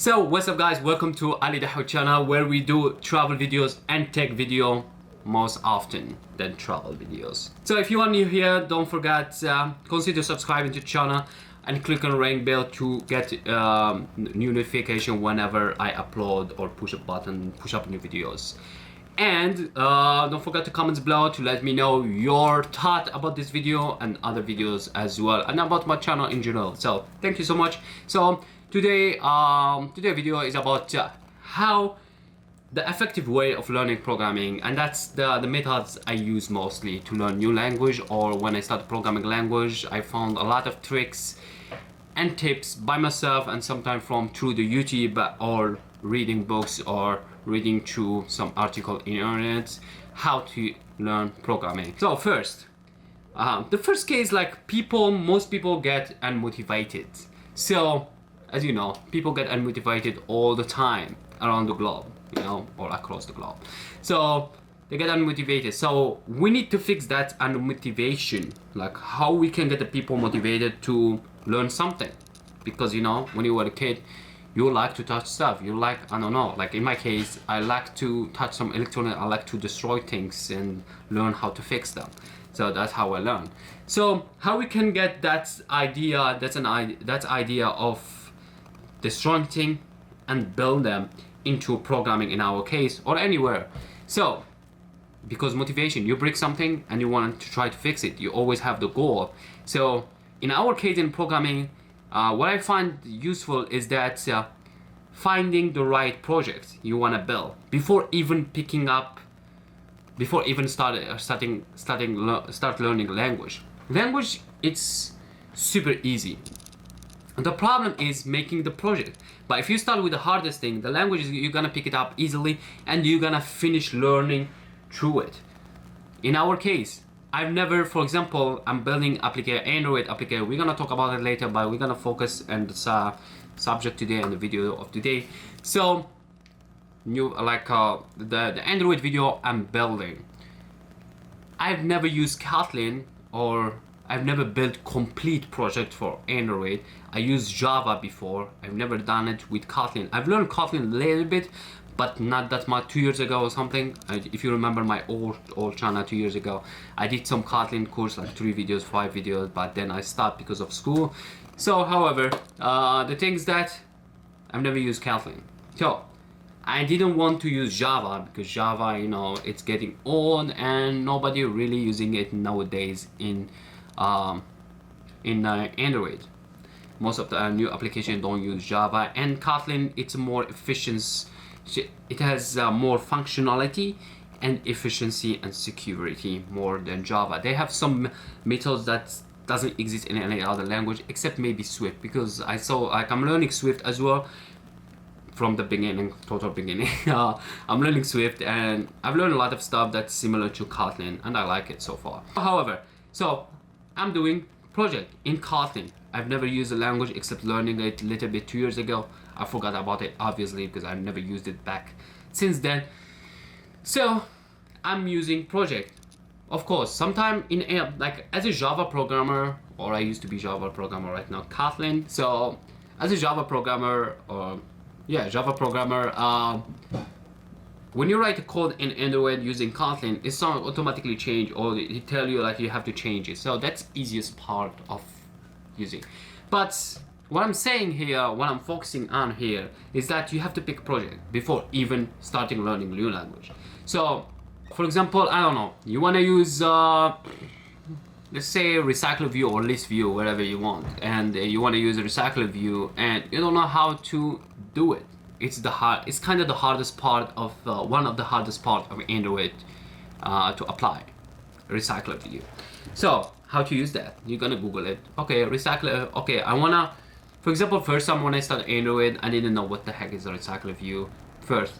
So what's up guys, welcome to Daho channel where we do travel videos and tech video most often than travel videos. So if you are new here, don't forget consider subscribing to the channel and click on the ring bell to get new notification whenever I upload or push up new videos. And don't forget to comment below to let me know your thought about this video and other videos as well, and about my channel in general. So thank you so much. So today video is about how the effective way of learning programming, and that's the methods I use mostly to learn new language, or when I start programming language. I found a lot of tricks and tips by myself, and sometimes through the YouTube or reading books or reading through some article in internet how to learn programming. So first, the first case, like most people get unmotivated. So as you know, people get unmotivated all the time around the globe, you know, or across the globe. So they get unmotivated. So we need to fix that unmotivation, like how we can get the people motivated to learn something. Because you know, when you were a kid, you like to touch stuff. You like, I don't know, like in my case, I like to touch some electronic. I like to destroy things and learn how to fix them. So that's how I learn. So how we can get that idea, that idea of destroying things and build them into programming in our case, or anywhere. So because motivation, you break something and you want to try to fix it. You always have the goal. So in our case in programming, what I find useful is that finding the right project you want to build before even start learning language. Language, it's super easy. The problem is making the project. But if you start with the hardest thing, the language, you're gonna pick it up easily and you're gonna finish learning through it. In our case, I've never, for example, I'm building Android application. We're gonna talk about it later, but we're gonna focus on the subject today and the video of today. So, the Android video I'm building. I've never used Kotlin, or I've never built complete project for Android. I used Java before. I've never done it with Kotlin. I've learned Kotlin a little bit, but not that much. 2 years ago or something. If you remember my old channel 2 years ago, I did some Kotlin course, like 3 videos, 5 videos, but then I stopped because of school. So, however, the things that I've never used Kotlin. So, I didn't want to use Java because Java, you know, it's getting old and nobody really using it nowadays in Android. Most of the new applications don't use Java, and Kotlin, it's more efficient. It has more functionality and efficiency and security more than Java. They have some methods that doesn't exist in any other language except maybe Swift, because I saw, like, I'm learning Swift as well from the beginning, total beginning. I'm learning Swift and I've learned a lot of stuff that's similar to Kotlin and I like it so far. However, so I'm doing project in Kotlin. I've never used the language except learning it a little bit 2 years ago. I forgot about it obviously because I've never used it back since then. So I'm using project. Of course, sometime like as a Java programmer, or I used to be Java programmer, right now Kotlin. So as a Java programmer, when you write a code in Android using Kotlin, it's not automatically change, or it tell you like you have to change it. So that's easiest part of using. But what I'm saying here, what I'm focusing on here, is that you have to pick a project before even starting learning new language. So, for example, I don't know, you want to use, let's say recycle view or list view, whatever you want, and you want to use a recycle view, and you don't know how to do it. It's kind of the hardest part of one of the hardest part of Android to apply recycle view. So how to use that? You're gonna Google it. Okay, recycle. Okay, I wanna, for example, first time when I started Android, I didn't know what the heck is a recycle view. First,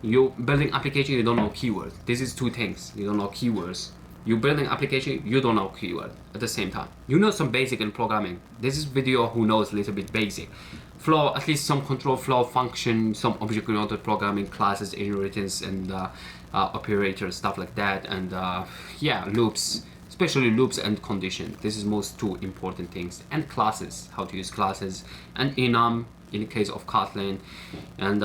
you building application, you don't know keywords. This is two things. You don't know keywords. You building application, you don't know keyword at the same time. You know some basic in programming. This is video who knows a little bit basic. Flow, at least some control flow function, some object-oriented programming, classes, inheritance, and operators, stuff like that. And yeah, loops, especially loops and condition. This is most two important things. And classes, how to use classes, and enum, in the case of Kotlin, and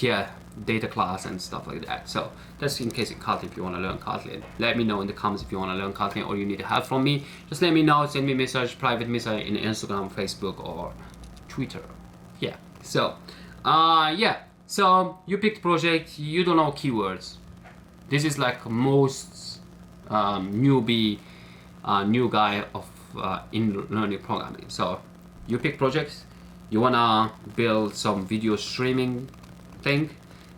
yeah, data class and stuff like that. So that's in case of Kotlin. If you want to learn Kotlin, let me know in the comments if you want to learn Kotlin or you need help from me. Just let me know, send me a message, private message in Instagram, Facebook, or Twitter. Yeah. So yeah, so you picked project, you don't know keywords. This is like most newbie, new guy of in learning programming. So you pick projects, you wanna build some video streaming thing.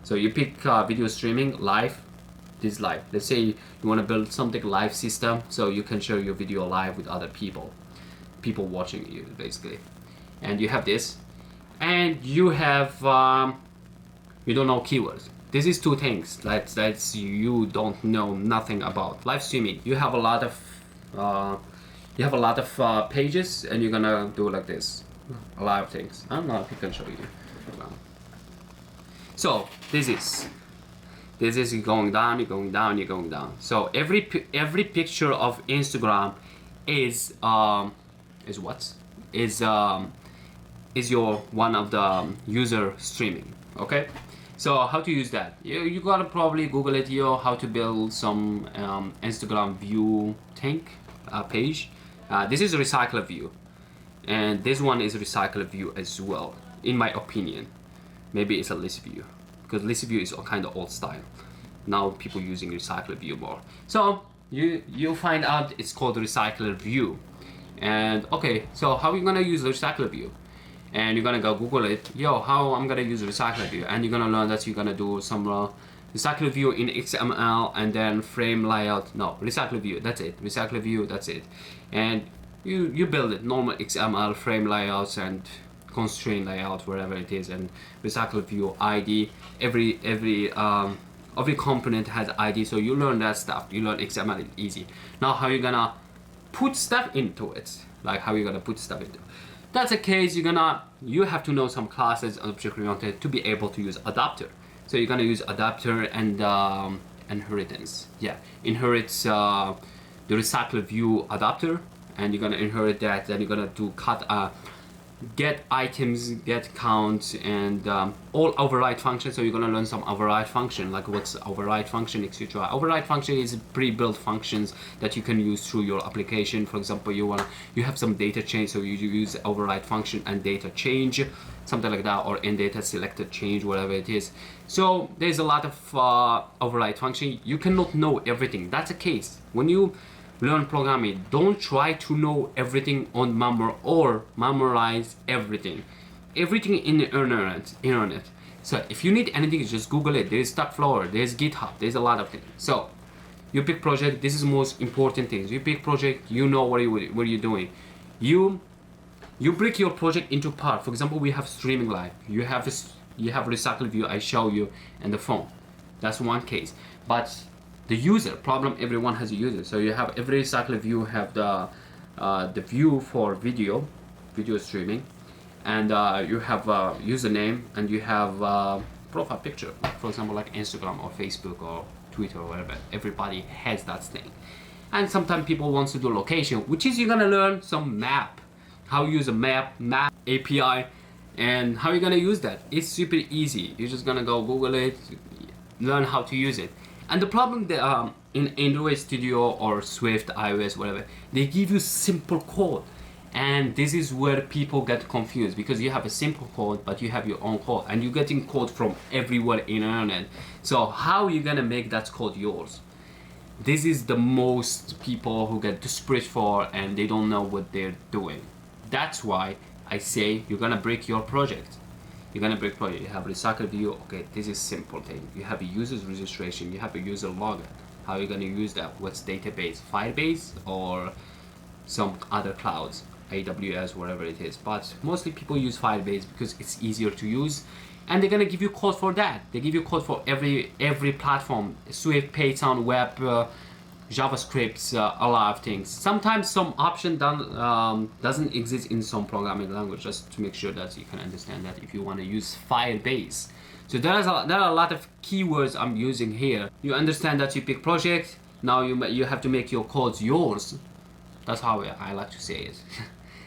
So you pick video streaming live. This is live. Let's say you wanna build something live system, so you can share your video live with other people watching you basically. And you have this, and you have you don't know keywords. This is two things that's you don't know nothing about. Live streaming, you have a lot of pages, and you're gonna do like this, a lot of things. I don't know if I can show you. So this is going down, you're going down, you're going down. So every picture of Instagram is what? Is your one of the user streaming. Okay, so how to use that? You gotta probably Google it, how to build some Instagram view thing page. This is a recycler view, and this one is a recycler view as well, in my opinion. Maybe it's a list view, because list view is kind of old style. Now people using recycler view more. So you find out it's called recycler view. And okay, so how are you gonna use the recycler view? And you're gonna go Google it, how I'm gonna use recycler view, and you're gonna learn that you're gonna do some recycler view in XML, and then frame layout. No, recycler view, that's it. Recycler view, that's it. And you build it, normal XML frame layouts and constraint layout, wherever it is, and recycler view ID. Every component has ID, so you learn that stuff. You learn XML, it's easy. Now how you gonna put stuff into it, like how you gonna put stuff into it. That's the case, you have to know some classes and object-oriented to be able to use adapter. So you're gonna use adapter and inheritance. Yeah, inherits the recycler view adapter, and you're gonna inherit that. Then you're gonna do get items, get count, and all override functions. So you're gonna learn some override function, like what's override function, etc. Override function is pre-built functions that you can use through your application. For example, you have some data change, so you use override function and data change, something like that, or in data selected change, whatever it is. So there's a lot of override function. You cannot know everything. That's the case when you learn programming. Don't try to know everything on memory or memorize everything in the internet. So if you need anything, just Google it. There's Stackflower, there's GitHub, there's a lot of things. So you pick project. This is the most important things. You pick project, you know what you're doing. You break your project into part. For example, we have streaming live. You have recycle view, I show you, and the phone. That's one case. But the user problem, everyone has a user. So you have every recycler view have the view for video streaming, and you have a username, and you have profile picture. For example, like Instagram or Facebook or Twitter or whatever. Everybody has that thing. And sometimes people want to do location, which is you're gonna learn some map, how you use a map API, and how you're gonna use that. It's super easy. You're just gonna go Google it, learn how to use it. And the problem that in Android Studio or Swift, iOS, whatever, they give you simple code. And this is where people get confused, because you have a simple code, but you have your own code, and you're getting code from everywhere in the internet. So how are you gonna make that code yours? This is the most people who get desperate for, and they don't know what they're doing. That's why I say you're gonna break your project. You're gonna break project. You have recycle view. Okay, this is simple thing. You have a user's registration. You have a user login. How are you gonna use that? What's database? Firebase or some other clouds, AWS, whatever it is. But mostly people use Firebase because it's easier to use, and they're gonna give you code for that. They give you code for every platform: Swift, Python, web, JavaScript, a lot of things. Sometimes some option doesn't exist in some programming language, just to make sure that you can understand that if you want to use Firebase. So there are a lot of keywords I'm using here. You understand that you pick project, now you have to make your codes yours. That's how I like to say it.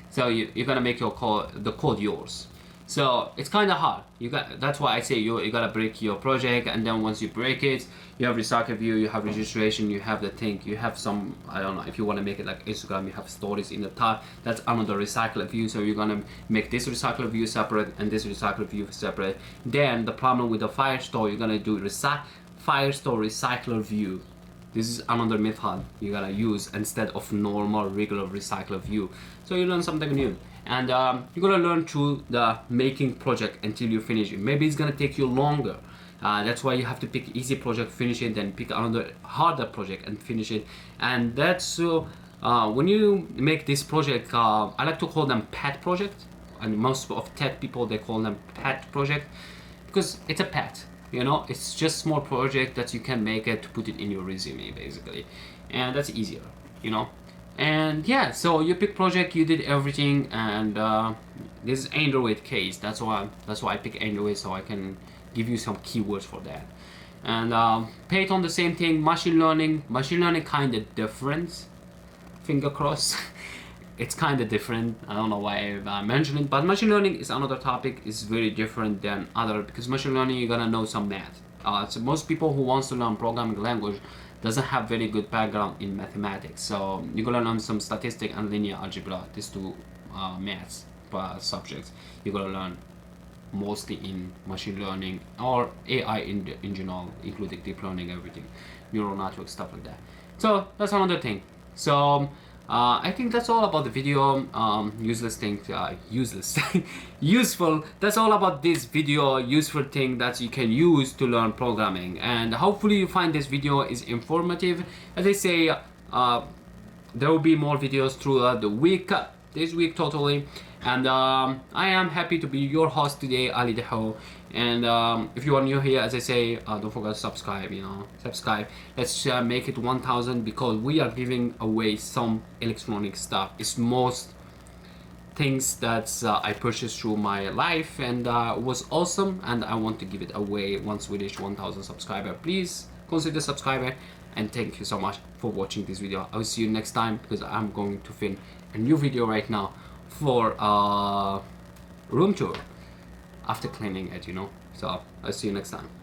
So you're gonna make the code yours. So it's kind of hard. That's why I say you gotta break your project, and then once you break it, you have recycle view, you have registration, you have the thing, you have some, I don't know, if you want to make it like Instagram, you have stories in the top. That's another recycle view. So you're gonna make this recycle view separate and this recycle view separate. Then the problem with the Firestore, you're gonna do Firestore recycler view. This is another method you gotta use instead of normal regular recycler view. So you learn something new, and you're gonna learn through the making project until you finish it. Maybe it's gonna take you longer. That's why you have to pick easy project, finish it, then pick another harder project and finish it. And that's when you make this project, I like to call them pet project, and most of tech people, they call them pet project because it's a pet. You know, it's just small project that you can make it to put it in your resume basically, and that's easier, you know. And yeah, so you pick project, you did everything, and this is Android case. That's why I pick Android, so I can give you some keywords for that. And Python, the same thing. Machine learning kind of different. Finger crossed. It's kind of different. I don't know why I mentioned it, but machine learning is another topic. It's very different than other, because machine learning, you're gonna know some math. So most people who wants to learn programming language doesn't have very good background in mathematics. So you're gonna learn some statistics and linear algebra. These two maths subjects you're gonna learn mostly in machine learning or AI in general, including deep learning, everything, neural network, stuff like that. So that's another thing. So I think that's all about the video. Useless thing, useful. That's all about this video. Useful thing that you can use to learn programming. And hopefully you find this video is informative. As I say, there will be more videos throughout the week, this week totally. And I am happy to be your host today, Ali Daho. And if you are new here, as I say, don't forget to subscribe. Subscribe. Let's make it 1,000, because we are giving away some electronic stuff. It's most things that I purchased through my life, and it was awesome, and I want to give it away once we reach 1,000 subscribers. Please consider subscribing, and thank you so much for watching this video. I will see you next time, because I'm going to film a new video right now for room tour after cleaning it, So I'll see you next time.